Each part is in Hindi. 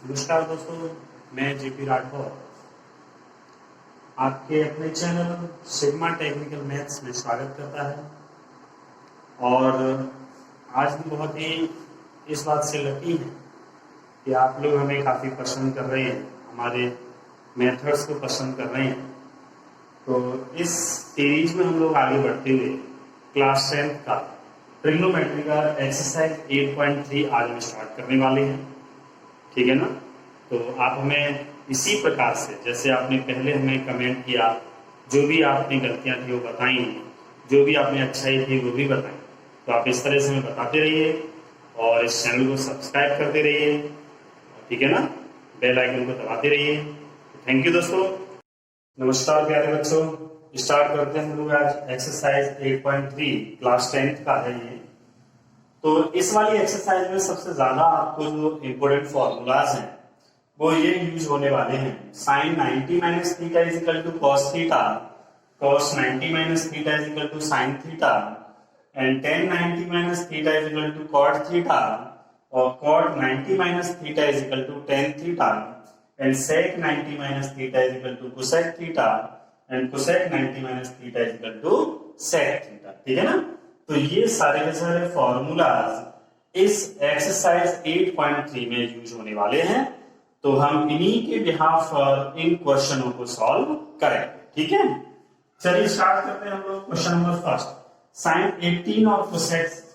नमस्कार दोस्तों, मैं जेपी राठौर आपके अपने चैनल सिग्मा टेक्निकल मैथ्स में स्वागत करता है। और आज भी बहुत ही इस बात से लकी है कि आप लोग हमें काफ़ी पसंद कर रहे हैं, हमारे मेथड्स को पसंद कर रहे हैं। तो इस सीरीज में हम लोग आगे बढ़ते हुए क्लास 10th का ट्रिग्नोमेट्री का एक्सरसाइज 8.3 आज हम स्टार्ट करने वाले हैं। ठीक है ना? तो आप हमें इसी प्रकार से, जैसे आपने पहले हमें कमेंट किया, जो भी आपने गलतियां थी वो बताई, जो भी आपने अच्छाई थी वो भी बताई, तो आप इस तरह से हमें बताते रहिए और इस चैनल को सब्सक्राइब करते रहिए। ठीक है ना? बेल आइकन को दबाते रहिए। थैंक यू दोस्तों। नमस्कार प्यारे बच्चों, स्टार्ट करते हैं हम लोग आज एक्सरसाइज 8.3 क्लास 10th का है ये। तो इस वाली एक्सरसाइज में सबसे ज्यादा आपको जो इम्पोर्टेंट फॉर्मूलाज हैं वो ये यूज होने वाले हैं। Sine 90 minus theta is equal to cos theta, cos 90 minus theta is equal to sine theta, and tan 90 minus theta is equal to cot theta, और cot 90 minus theta is equal to tan theta, and sec 90 minus theta is equal to cosec theta, and cosec 90 minus theta is equal to sec theta. ठीक है ना? तो ये सारे के सारे फॉर्मूलाज इस एक्सरसाइज 8.3 में यूज होने वाले हैं। तो हम इन्हीं के बिहाफ पर इन क्वेश्चनों को सॉल्व करेंगे। ठीक है, चलिए स्टार्ट करते हैं हम लोग। क्वेश्चन नंबर फर्स्ट, साइन 18 और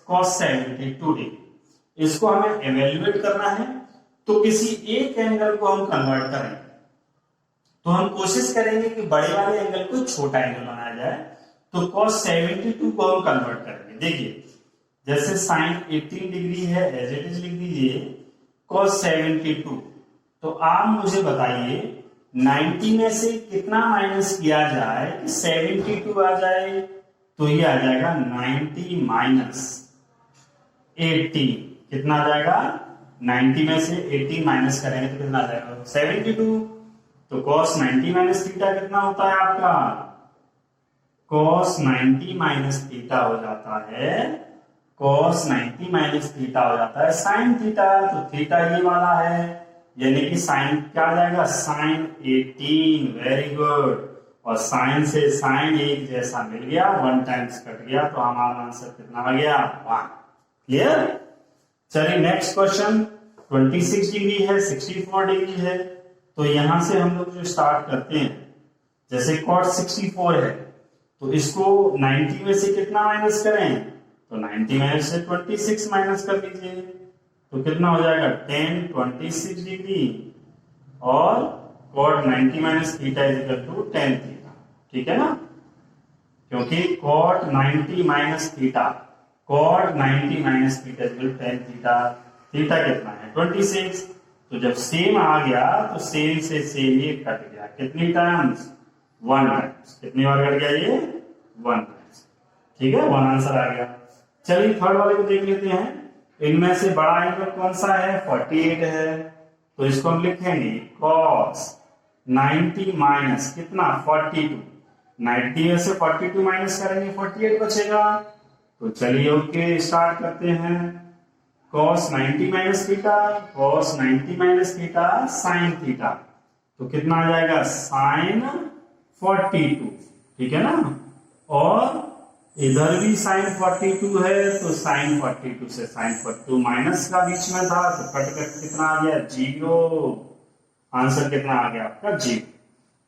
कॉस 72 डिग्री, इसको हमें एवेल्युएट करना है। तो किसी एक एंगल को हम कन्वर्ट करेंगे, तो हम कोशिश करेंगे कि बड़े वाले एंगल को छोटा एंगल बनाया जाए। तो cos 72 को हम कन्वर्ट करेंगे। देखिए, जैसे sin 18 डिग्री है एज इट इज लिख दीजिए cos 72। तो आप मुझे बताइए 90 में से कितना माइनस किया जाए कि 72 आ जाए? तो ये आ जाएगा 90 माइनस 80। कितना आ जाएगा? 90 में से 80 माइनस करेंगे तो कितना आ जाएगा? 72। तो cos 90 माइनस थीटा कितना होता है आपका? cos 90 माइनस थीटा हो जाता है, cos 90 माइनस थीटा हो जाता है sin थीटा। तो थीटा ये वाला है, यानी कि sin क्या आ जाएगा? sin 18। Very good. और sin से sin एक जैसा मिल गया, 1 टाइम्स कट गया, तो हमारा आंसर कितना आ गया? 1। क्लियर? चलिए नेक्स्ट क्वेश्चन, 26 डिग्री है, 64 डिग्री है। तो यहां से हम लोग जो स्टार्ट करते हैं, जैसे cot 64 है, तो इसको 90 में से कितना माइनस करें? तो 90 में से 26 माइनस कर दीजिए, तो कितना हो जाएगा? 10 26 डिग्री, और cot 90 minus theta is equal to 10 theta. ठीक है ना? क्योंकि cot 90 minus theta, cot 90 minus theta is equal to 10 theta. Theta कितना है? 26। तो जब सेम आ गया तो सेम से सेम ये कट गया। कितनी टाइम्स? 1 टाइम्स। कितनी बार कट गया ये? 1 टाइम्स। ठीक है, 1 आंसर आ गया। चलिए थर्ड वाले को देख लेते हैं। इनमें से बड़ा एंगल कौन सा है? 48 है। तो इसको हम लिखेंगे cos 90 माइनस कितना? 42। 90 में से 42 माइनस करेंगे, 48 बचेगा। तो चलिए ओके, स्टार्ट करते हैं। cos 90 minus theta, cos 90 minus theta sin theta, तो कितना आ जाएगा? sin 42। ठीक है ना? और इधर भी sin 42 है, तो sin 42 से sin 42 माइनस का बीच में था, तो कट कर कितना आ गया? 0। आंसर कितना आ गया आपका? 0।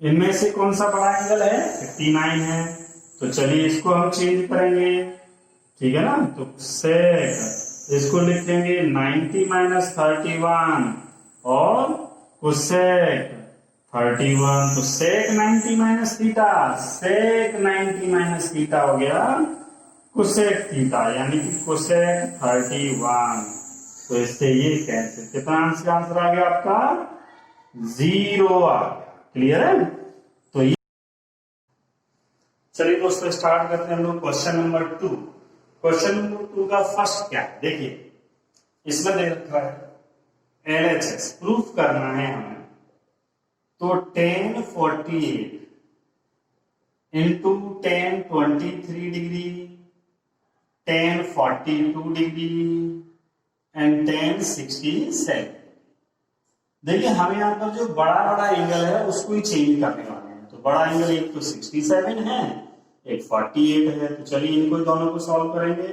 इनमें से कौन सा बड़ा एंगल है? 59 है। तो चलिए इसको हम चेंज करेंगे। ठीक है ना? तो सेक इसको लिखेंगे 90 माइनस 31, और कोसेक 31। तो सेक 90 माइनस थीटा, सेक 90 माइनस थीटा हो गया कोसेक थीटा, यानी कि कोसेक 31। तो इससे ये कैंसिल। कितना आंसर आ गया आपका? 0 आ गया। क्लियर है? तो ये चलिए दोस्तों स्टार्ट करते हैं हम लोग क्वेश्चन नंबर 2। क्वेश्चन नंबर 2 का फर्स्ट क्या है? देखिए, इसमें दे रखा है LHS प्रूफ करना है हमें। तो 10 48 इंटू 10 23 डिग्री, 10 42 डिग्री, एंड 10 67। देखिए हम यहाँ पर जो बड़ा बड़ा एंगल है उसको ही चेंज करने वाले हैं। तो बड़ा एंगल एक तो 67 है, एक 48 है। तो चलिए इनको दोनों को सॉल्व करेंगे।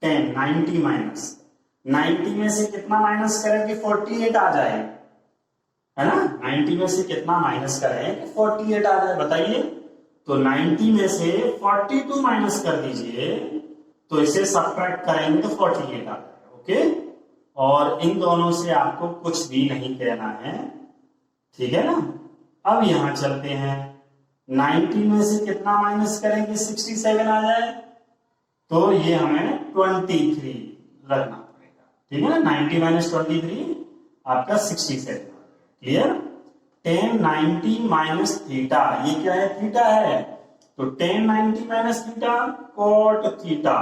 10 90 माइनस 90 में से कितना माइनस करेंगे 48 आ जाए, है ना। 90 में से कितना माइनस करें कि 48 आ जाए, बताइए। तो 90 में से 42 माइनस कर दीजिए, तो इसे सब्ट्रैक्ट करेंगे तो 48 आ जाएगा। ओके, और इन दोनों से आपको कुछ भी नहीं कहना है, ठीक है ना। अब यहां चलते हैं, 90 में से कितना माइनस करेंगे 67 आ जाए, तो ये हमें 23 रखना पड़ेगा, ठीक है ना। 90 माइनस 23 आपका 67। क्लियर। 10 90 माइनस थीटा, ये क्या है, थीटा है। तो 10 90 minus theta cot theta.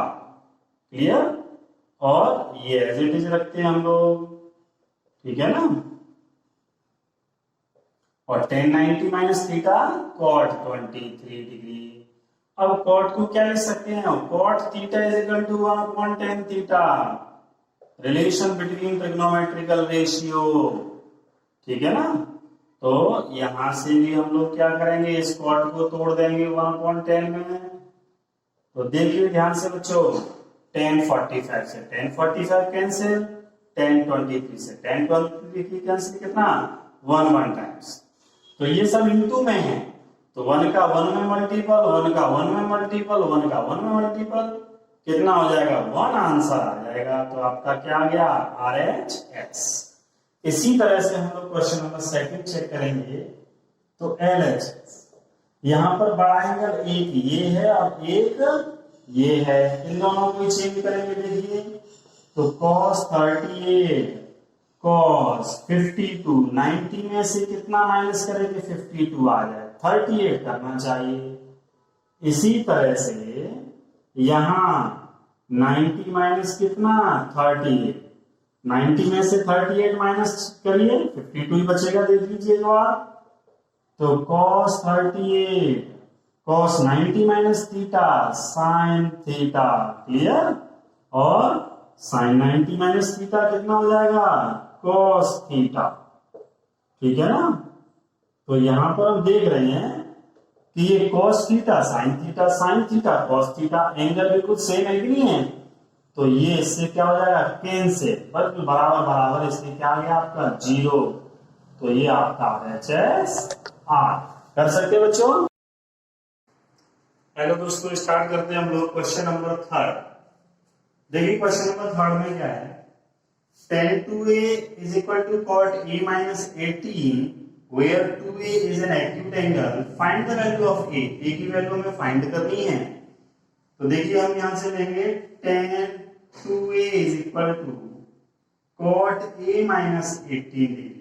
Clear. और ये एज इट इज रखते हैं हम लोग, ठीक है ना। और 10 90 माइनस थीटा कॉट 23 डिग्री। अब कॉट को क्या लिख सकते हैं, cot theta is equal to 1/10 theta, relation between trigonometrical ratio, ठीक है ना। तो यहां से भी हम लोग क्या करेंगे, इस कॉट को तोड़ देंगे 1/10 में। तो देखिए ध्यान से बच्चों, 1045 से 1045 कैंसिल, 1023 से 1023 कैंसिल, कितना 1 टाइम्स। तो ये सब इनटू में है, तो 1 का 1 में मल्टीपल, 1 का 1 में मल्टीपल, 1 का 1 में मल्टीपल, कितना हो जाएगा 1 आंसर आ जाएगा। तो आपका क्या आ गया, RHS। इसी तरह से हम लोग क्वेश्चन नंबर सेकंड चेक करेंगे। तो LHS, यहां पर बड़ा एंगल एक ये है और एक ये है, इन दोनों को चेंज करेंगे। देखिए तो cos 38 cos 52, 90 में से कितना माइनस करेंगे 52 आ जाए, 38 करना चाहिए। इसी तरह से यहां 90 माइनस कितना 38, 90 में से 38 माइनस करिए 52 ही बचेगा, देख लीजिए जो आप। तो cos 38 cos 90 minus theta sin theta. Clear. और sin 90 माइनस थीटा कितना हो जाएगा cos थीटा, ठीक है ना। तो यहां पर हम देख रहे हैं कि ये cos theta sin theta sin theta cos theta angle बिल्कुल सेम है कि नहीं है। तो ये इससे क्या हो जाएगा कैंसिल, बल्कि बराबर बराबर, इसलिए क्या आ गया आपका 0। तो ये आपका RHS R। कर सकते हैं बच्चों। हेलो दोस्तों, स्टार्ट करते हैं हम लोग क्वेश्चन नंबर थर्ड। देखिए क्वेश्चन नंबर थर्ड में क्या है, tan 2a is equal to cot a minus 18 where 2a is an acute angle, find the value of a। a की वैल्यू हमें फाइंड करनी है। तो देखिए हम यहां से लेंगे tan 2a is equal to cot a minus 18 degree.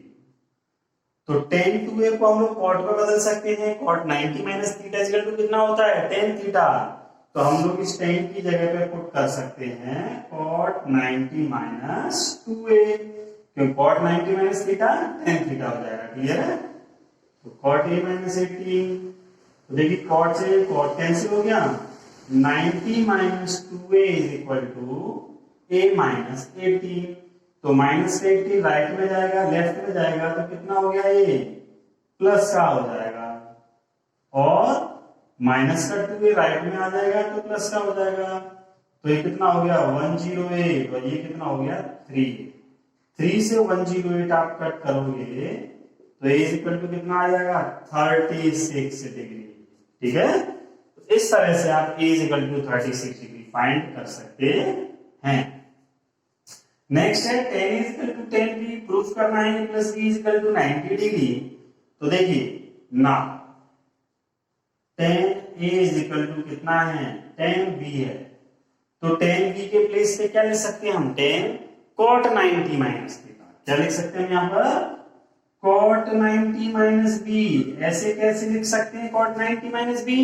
तो tan 2a को हम लोग cot में बदल सकते हैं, cot 90 minus theta is equal to कितना होता है tan थीटा। तो हम लोग इस tan की जगह पे पुट कर सकते हैं cot 90 माइनस 2a, क्योंकि cot 90 minus theta tan theta हो जाएगा। क्लियर है। तो cot a माइनस 18, तो देखिए cot से cot कैंसिल हो गया, 90 minus 2a is equal to a minus 18। तो माइनस का 18 राइट में जाएगा, लेफ्ट में जाएगा, तो कितना हो गया ये प्लस का हो जाएगा, और माइनस का 2a राइट में आ जाएगा तो प्लस का हो जाएगा। तो ये कितना हो गया 108, और ये कितना हो गया 3 से 108 आप कट करोगे तो a इक्वल टू कितना आ जाएगा 36 डिग्री। ठीक है। तो इस तरह से आप a equal to 36 degree find कर सकते हैं। नेक्स्ट है tan is equal to tan b, proof करना है plus b is equal to 90 degree. तो देखिए ना, tan a is equal to कितना है tan b है, तो tan b के प्लेस पे क्या लिख सकते हैं हम tan cot 90 माइनस थीटा। क्या लिख सकते हैं यहाँ पर cot 90 माइनस b। ऐसे कैसे लिख सकते हैं cot 90 माइनस b,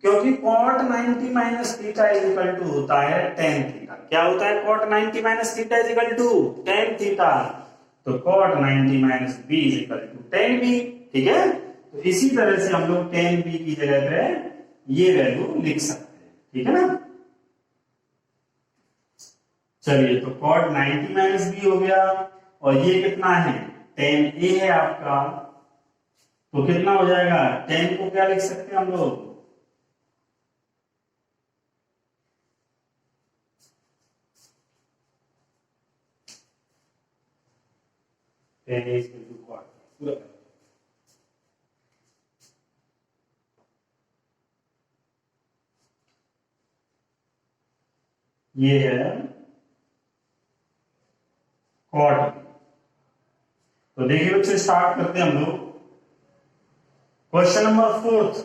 क्योंकि cot 90 minus theta is equal to होता है tan थीटा। क्या होता है cot 90 minus theta is equal to tan theta. तो cot 90 minus b is equal to tan b। ठीक है। तो इसी तरह से हम लोग tan b की जगह पे ये वैल्यू लिख सकते हैं। ठीक है ना। चलिए तो cot 90 माइनस b हो गया, और ये कितना है tan A है आपका, तो कितना हो जाएगा, tan को क्या लिख सकते हैं हम लोग, tan A equal to cot पूरा कर। ये है cot। तो देखिए बच्चे स्टार्ट करते हैं हम लोग question number 4।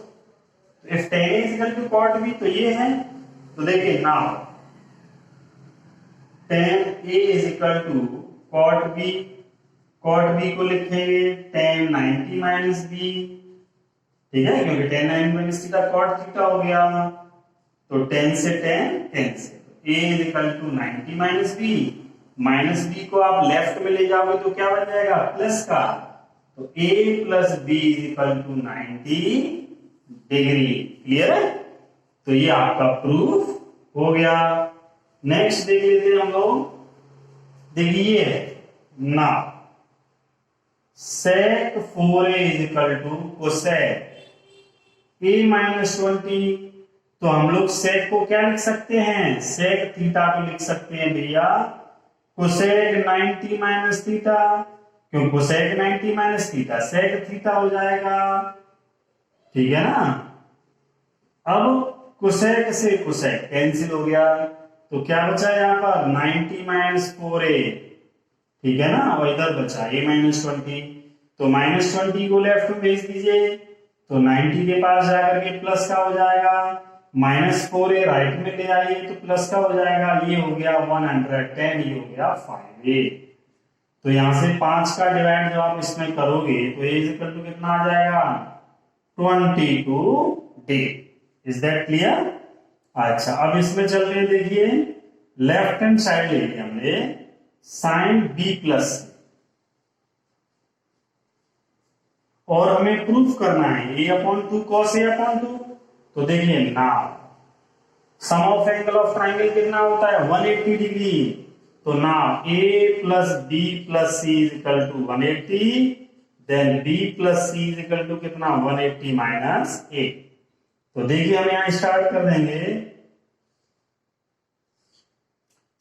If tan A equal to cot B, तो ये है, तो देखिए now tan A is equal to cot B, cot B को लिखेंगे tan 90 माइनस बी, ठीक है, क्योंकि tan 90 minus theta cot theta हो गया, तो tan से tan से A is equal to 90 minus B, minus B को आप लेफ्ट में ले जाओगे तो क्या बन जाएगा, प्लस का, तो A plus B is equal to 90 degree. Clear है, तो ये आपका प्रूफ हो गया। नेक्स्ट देख लेते हैं हम लोग, देखिए ना sec 4a is equal to cosec a minus 20, तो हम लोग sec को क्या लिख सकते हैं, sec थीटा को लिख सकते हैं भैया cosec 90 माइनस थीटा, क्यों cosec 90 minus theta sec theta हो जाएगा, ठीक है ना। अब cosec से cosec कैंसिल हो गया, तो क्या बचा यहाँ पर 90 माइनस 4a, ठीक है ना, और इधर बचा a माइनस 20, तो माइनस 20 को लेफ्ट में भेज दीजिए, तो 90 के पास जाकर के प्लस का हो जाएगा, माइनस 4a राइट में ले आइए तो प्लस का हो जाएगा, ये हो गया 110, ये हो गया 5a। तो यहां से 5 का डिवाइड जब आप इसमें करोगे तो a इज इक्वल टू कितना आ जाएगा, 22d। Is that clear. अच्छा, अब इसमें चल रहे देखिए लेफ्ट हैंड साइड ले लिया हमने साइन b प्लस, और हमें प्रूफ करना है a/2 cos a/2, तो देखिए now sum of angle of triangle कितना होता है 180 डिग्री, तो now a plus b plus c is equal to 180, then b plus c is equal to कितना 180 माइनस a। तो देखिए हम यहां स्टार्ट कर देंगे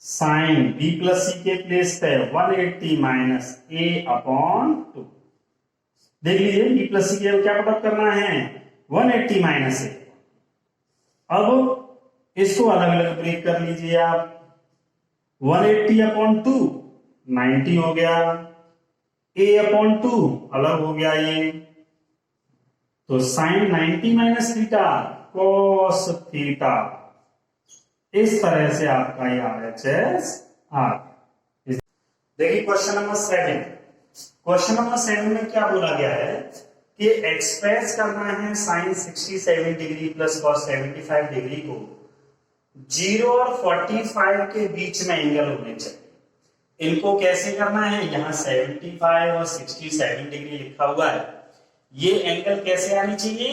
साइन b प्लस c के प्लेस पे 180 माइनस a/2। देख लीजिए b प्लस c के क्या पुट करना है 180 माइनस a। अब इसको अलग अलग ब्रेक कर लीजिए आप, 180/2 90 हो गया, a/2 अलग हो गया ये, तो sine 90 minus theta cos theta, इस तरह से आपका ये RHS आ गया। देखिए क्वेश्चन नंबर 7, क्वेश्चन नंबर 7 में क्या बोला गया है कि एक्सप्रेस करना है sine 67 degree plus cos 75 degree को 0 और 45 के बीच में एंगल होने चाहिए। इनको कैसे करना है, यहाँ 75 और 67 डिग्री लिखा हुआ है, ये एंगल कैसे आनी चाहिए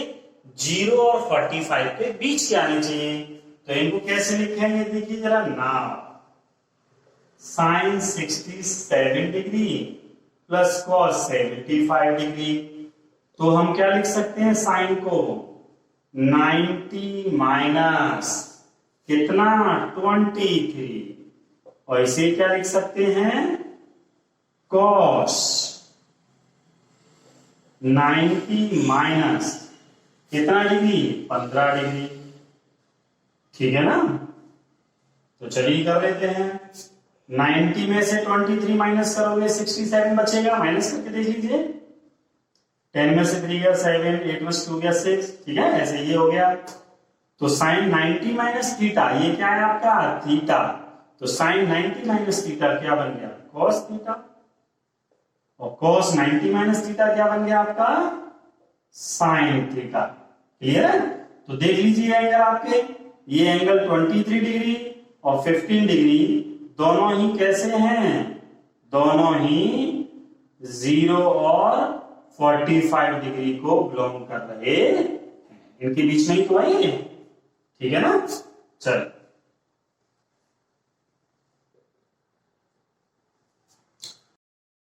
0 और 45 के बीच के आने चाहिए। तो इनको कैसे लिखेंगे देखिए जरा, now sine 67 degree plus cos 75 degree, तो हम क्या लिख सकते हैं साइन को 90 माइनस कितना 23, और इसे क्या लिख सकते हैं कॉस 90 माइनस कितना डिग्री 15 डिग्री, ठीक है ना। तो चलिए कर लेते हैं, 90 में से 23 माइनस करोगे 67 बचेगा, माइनस करके देख लीजिए, 10 में से 3 गया 7, 8 में से 2 गया 6, ठीक है, ऐसे ये हो गया। तो साइन 90 माइनस थीटा, ये क्या है आपका थीटा, तो साइन 90 माइनस थीटा क्या बन गया कॉस थीटा, और कॉस 90 माइनस थीटा क्या बन गया आपका साइन थीटा। क्लियर है, तो देख लीजिए एंगल आपके, ये एंगल 23 डिग्री और 15 डिग्री दोनों ही कैसे हैं, दोनों ही 0 और 45 डिग्री को बिलोंग कर रहे हैं, इनके बीच में ही तो है, ठीक है ना। चल